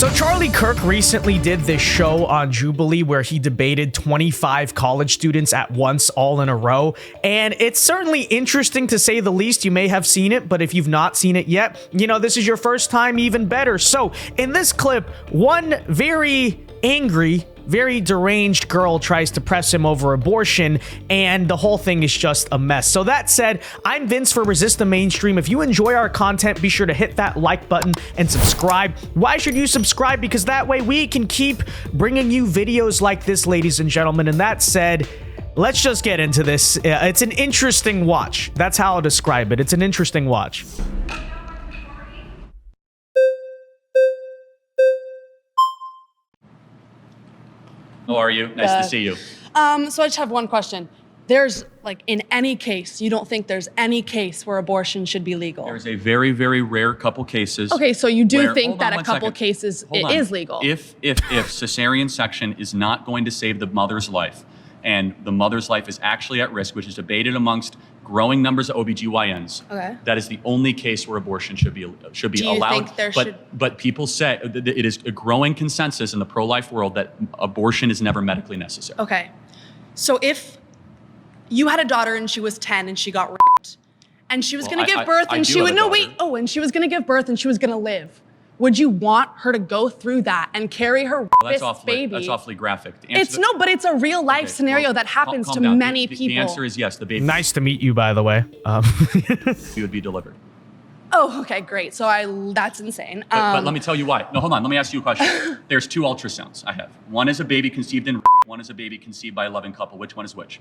So Charlie Kirk recently did this show on Jubilee where he debated 25 college students at once all in a row. And it's certainly interesting to say the least. You may have seen it, but if you've not seen it yet, you know, this is your first time, even better. So in this clip, one very angry, very deranged girl tries to press him over abortion, and the whole thing is just a mess. So that said, I'm Vince for Resist the Mainstream. If you enjoy our content, be sure to hit that like button and subscribe. Why should you subscribe? Because that way we can keep bringing you videos like this, ladies and gentlemen. And that said, let's just get into this. It's an interesting watch. That's how I'll describe it. It's an interesting watch. How are you? Nice to see you. So I just have one question. There's, like, in any case, you don't think there's any case where abortion should be legal? There's a very, very rare couple cases. Okay, so you do where, think that a couple cases it is legal? If cesarean section is not going to save the mother's life, and the mother's life is actually at risk, which is debated amongst growing numbers of OBGYNs, okay, that is the only case where abortion should be allowed. Do you think there should... But people say it is a growing consensus in the pro-life world that abortion is never medically necessary. Okay, so if you had a daughter and she was 10 and she got raped, and she was going to give birth, and she would and she was going to give birth and she was going to live, would you want her to go through that and carry her baby? That's awfully graphic. But it's a real life scenario that happens to many people. The answer is yes. The baby. Nice to meet you, by the way. You would be delivered. Oh, okay, great. So that's insane. But let me tell you why. No, hold on. Let me ask you a question. There's two ultrasounds I have. One is a baby conceived in. One is a baby conceived by a loving couple. Which one is which?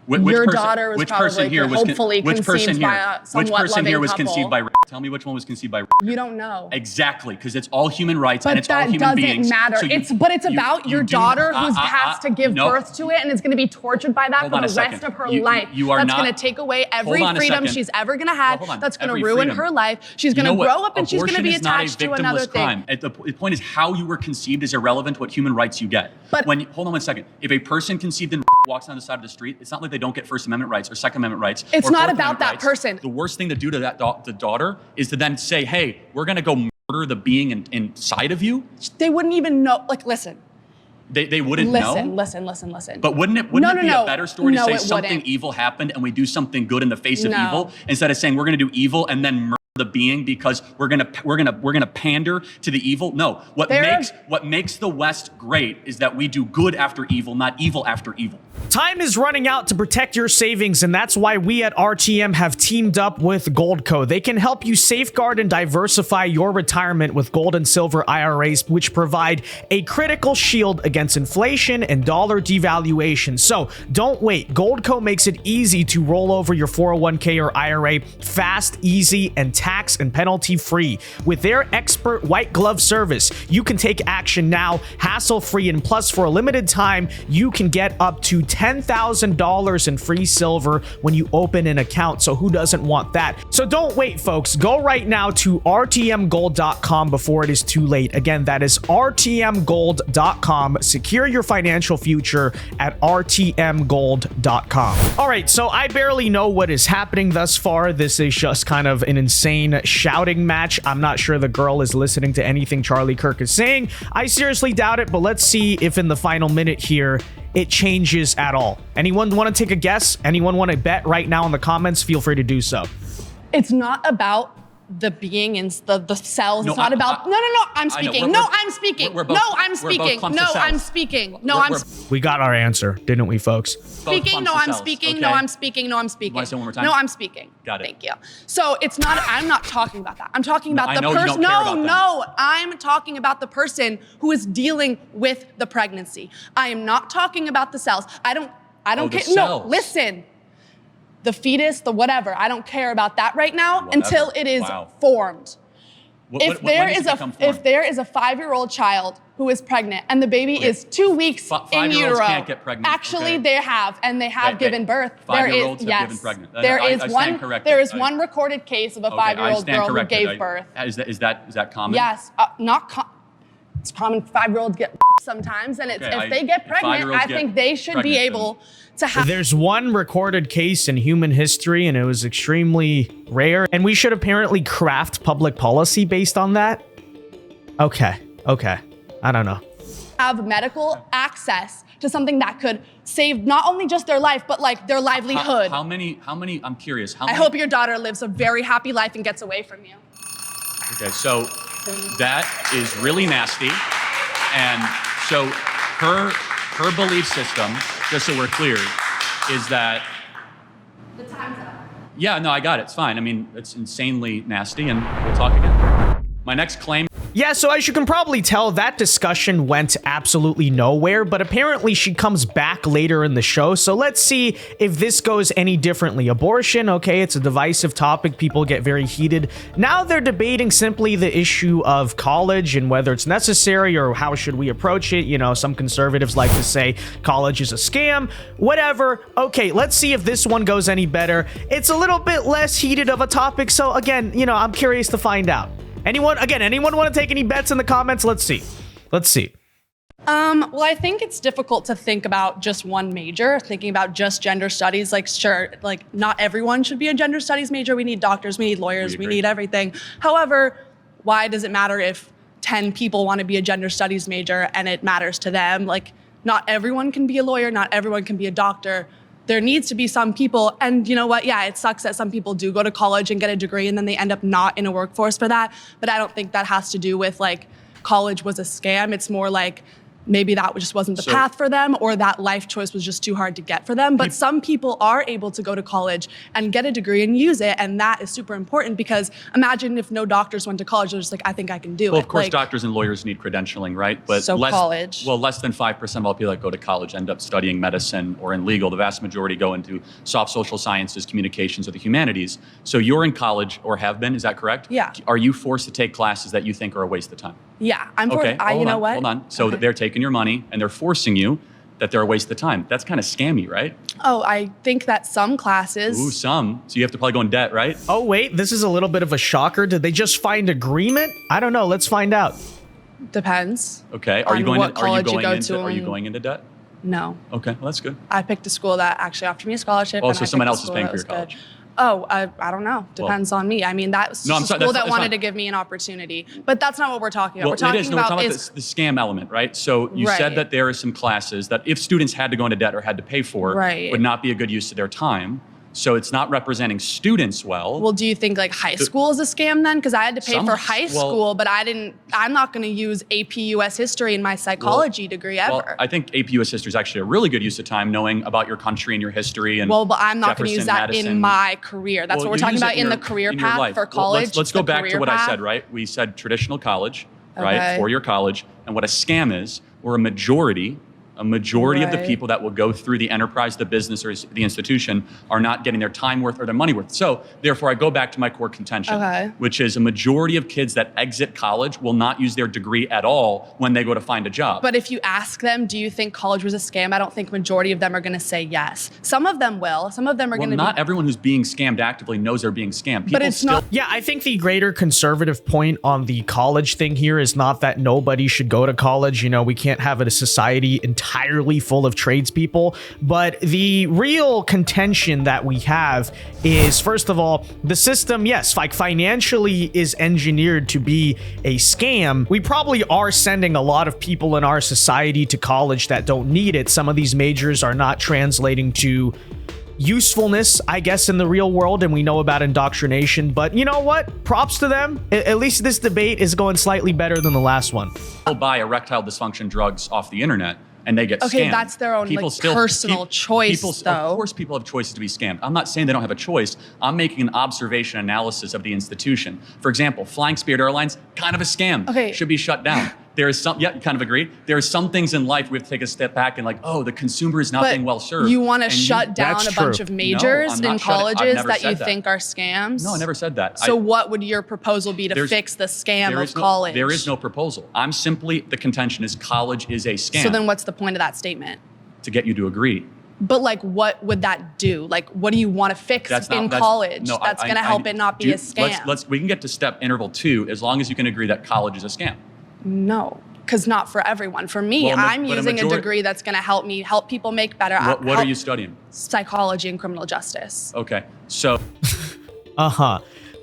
Your daughter was probably hopefully conceived by a somewhat loving couple. Which person here was conceived by? Tell me which one was conceived by. You don't know. Exactly, because it's all human rights and it's all human beings. But that doesn't matter. So it's about your daughter who has to give birth to it and is going to be tortured by that for the rest of her life. That's going to take away every freedom she's ever going to have. That's going to ruin her life. She's going to grow up and she's going to be attached to another thing. The point is how you were conceived is irrelevant to what human rights you get. But hold on one second. If a person conceived in walks down the side of the street, it's not like they don't get First Amendment rights or Second Amendment rights. It's not about that person. The worst thing to do to the daughter is to then say, hey, we're going to go murder the being inside of you. They wouldn't even know. Like, listen. They wouldn't know? Listen. But wouldn't it be a better story to say something evil happened and we do something good in the face of evil instead of saying we're going to do evil and then murder the being because we're gonna pander to the evil? No. What makes the West great is that we do good after evil, not evil after evil. Time is running out to protect your savings, and that's why we at RTM have teamed up with Goldco. They can help you safeguard and diversify your retirement with gold and silver IRAs, which provide a critical shield against inflation and dollar devaluation. So don't wait. Goldco makes it easy to roll over your 401k or IRA fast, easy, and tax and penalty free. With their expert white glove service, you can take action now, hassle-free, and plus for a limited time, you can get up to $10,000 in free silver when you open an account. So who doesn't want that? So don't wait, folks. Go right now to rtmgold.com before it is too late. Again, that is rtmgold.com. Secure your financial future at rtmgold.com. All right, so I barely know what is happening thus far. This is just kind of an insane shouting match. I'm not sure the girl is listening to anything Charlie Kirk is saying. I seriously doubt it, but let's see if in the final minute here it changes at all. Anyone want to take a guess? Anyone want to bet right now in the comments? Feel free to do so. It's not about the being in the cells. No, it's not about. No. I'm speaking. I'm speaking. I'm speaking. We got our answer, didn't we, folks? Speaking. I'm speaking. I'm speaking. Want to say one more time? No, I'm speaking. Got it. Thank you. So it's not. I'm not talking about that. I'm talking about the person. I'm talking about the person who is dealing with the pregnancy. I am not talking about the cells. I don't care. No, listen. The fetus, the whatever. I don't care about that right now until it is formed. If there is a 5-year-old child who is pregnant and the baby is 2 weeks in utero, can't get pregnant. Actually, they have, and they have given birth. 5-year-olds have given pregnant. There is one recorded case of a 5-year-old girl who gave birth. Is that common? Yes, it's common. 5-year-olds get sometimes, and if they get pregnant, I think they should be able to have. There's one recorded case in human history, and it was extremely rare, and we should apparently craft public policy based on that. Okay. Okay. I don't know. Have medical access to something that could save not only just their life, but like their livelihood. How many, I'm curious. I hope your daughter lives a very happy life and gets away from you. Okay, so that is really nasty. And so her belief system, just so we're clear, is that... The time's up. Yeah, no, I got it. It's fine. I mean, it's insanely nasty, and we'll talk again. My next claim... Yeah, so as you can probably tell, that discussion went absolutely nowhere, but apparently she comes back later in the show, so let's see if this goes any differently. Abortion, okay, it's a divisive topic, people get very heated. Now they're debating simply the issue of college and whether it's necessary or how should we approach it. You know, some conservatives like to say college is a scam, whatever. Okay, let's see if this one goes any better. It's a little bit less heated of a topic, so again, you know, I'm curious to find out. Anyone want to take any bets in the comments? Let's see. Well, I think it's difficult to think about just one major, thinking about just gender studies. Like, sure, like not everyone should be a gender studies major. We need doctors, we need lawyers, we need everything. However, why does it matter if 10 people want to be a gender studies major and it matters to them? Like, not everyone can be a lawyer, not everyone can be a doctor. There needs to be some people, and you know what? Yeah, it sucks that some people do go to college and get a degree and then they end up not in a workforce for that. But I don't think that has to do with like college was a scam. It's more like maybe that just wasn't the path for them, or that life choice was just too hard to get for them. But some people are able to go to college and get a degree and use it, and that is super important, because imagine if no doctors went to college, they're just like, I think I can do it. Well, of course, like, doctors and lawyers need credentialing, right? But so college. Well, less than 5% of all people that go to college end up studying medicine or in legal. The vast majority go into soft social sciences, communications, or the humanities. So you're in college, or have been, is that correct? Yeah. Are you forced to take classes that you think are a waste of time? Yeah, I'm forced. Okay, You know what? Hold on. So that they're taking your money and they're forcing you, that they're a waste of time. That's kind of scammy, right? Oh, I think that some classes. Ooh, some. So you have to probably go in debt, right? Oh, wait, this is a little bit of a shocker. Did they just find agreement? I don't know. Let's find out. Depends. Okay. Are you going into debt? No. Okay, well, that's good. I picked a school that actually offered me a scholarship. Oh, and so I someone picked a else is school paying that for your was good. college. Oh, I don't know. Depends on me. I mean, that's a school that wanted to give me an opportunity. But that's not what we're talking about. Well, we're talking about the scam element, right? So you said that there are some classes that if students had to go into debt or had to pay for, would not be a good use of their time. So it's not representing students well. Well, do you think like high school is a scam then? Because I had to pay for high school, but I'm not going to use AP US history in my psychology degree ever. Well, I think AP US history is actually a really good use of time, knowing about your country and your history. And but I'm not going to use that Madison. In my career. That's what we're talking about in the career path for college. Let's go back to what I said, right? We said traditional college, right? Four-year college. And what a scam is, we're a majority of the people that will go through the enterprise, the business, or the institution are not getting their time worth or their money worth. So therefore, I go back to my core contention, which is a majority of kids that exit college will not use their degree at all when they go to find a job. But if you ask them, do you think college was a scam? I don't think majority of them are going to say yes. Some of them will. Some of them are going to not everyone who's being scammed actively knows they're being scammed. But it's not. Yeah, I think the greater conservative point on the college thing here is not that nobody should go to college. You know, we can't have a society entirely full of tradespeople, but the real contention that we have is, first of all, the system, yes, like financially is engineered to be a scam. We probably are sending a lot of people in our society to college that don't need it. Some of these majors are not translating to usefulness, I guess, in the real world, and we know about indoctrination, but you know what? Props to them. At least this debate is going slightly better than the last one. They'll buy erectile dysfunction drugs off the internet and they get scammed. Okay, that's their own personal choice, though. Of course people have choices to be scammed. I'm not saying they don't have a choice. I'm making an observation analysis of the institution. For example, flying Spirit Airlines, kind of a scam. Okay. Should be shut down. There is some, you kind of agree. There are some things in life we have to take a step back and like, oh, the consumer is not being well served. You want to shut down a bunch of majors in colleges that you think are scams? No, I never said that. So what would your proposal be to fix the scam of college? There is no proposal. I'm simply, the contention is college is a scam. So then what's the point of that statement? To get you to agree. But like, what would that do? Like, what do you want to fix in college that's going to help it not be a scam? We can get to step interval 2 as long as you can agree that college is a scam. No, because not for everyone. For me, I'm using a degree that's going to help people make better. What are you studying? Psychology and criminal justice. Okay, so.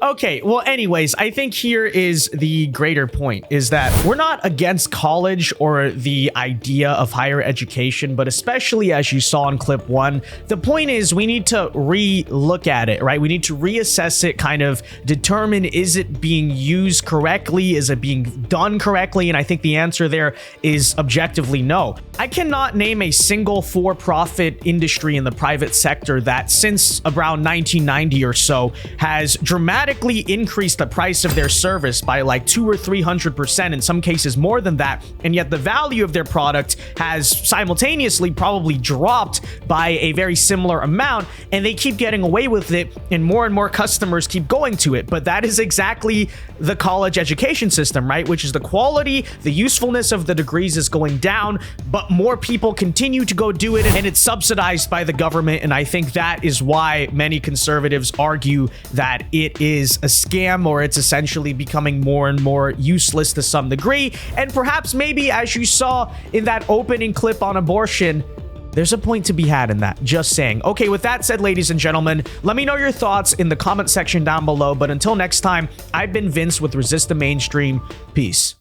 Okay, well, anyways, I think here is the greater point, is that we're not against college or the idea of higher education, but especially as you saw in clip 1, the point is we need to re-look at it, right? We need to reassess it, kind of determine, is it being used correctly? Is it being done correctly? And I think the answer there is objectively no. I cannot name a single for-profit industry in the private sector that since around 1990 or so has dramatically increased the price of their service by like 200 or 300%, in some cases more than that, and yet the value of their product has simultaneously probably dropped by a very similar amount, and they keep getting away with it, and more customers keep going to it. But that is exactly the college education system, right? Which is the quality, the usefulness of the degrees is going down, but more people continue to go do it, and it's subsidized by the government. And I think that is why many conservatives argue that it is a scam, or it's essentially becoming more and more useless to some degree. And perhaps maybe, as you saw in that opening clip on abortion, there's a point to be had in that. Just saying. Okay, with that said, ladies and gentlemen, let me know your thoughts in the comment section down below. But until next time, I've been Vince with Resist the Mainstream. Peace.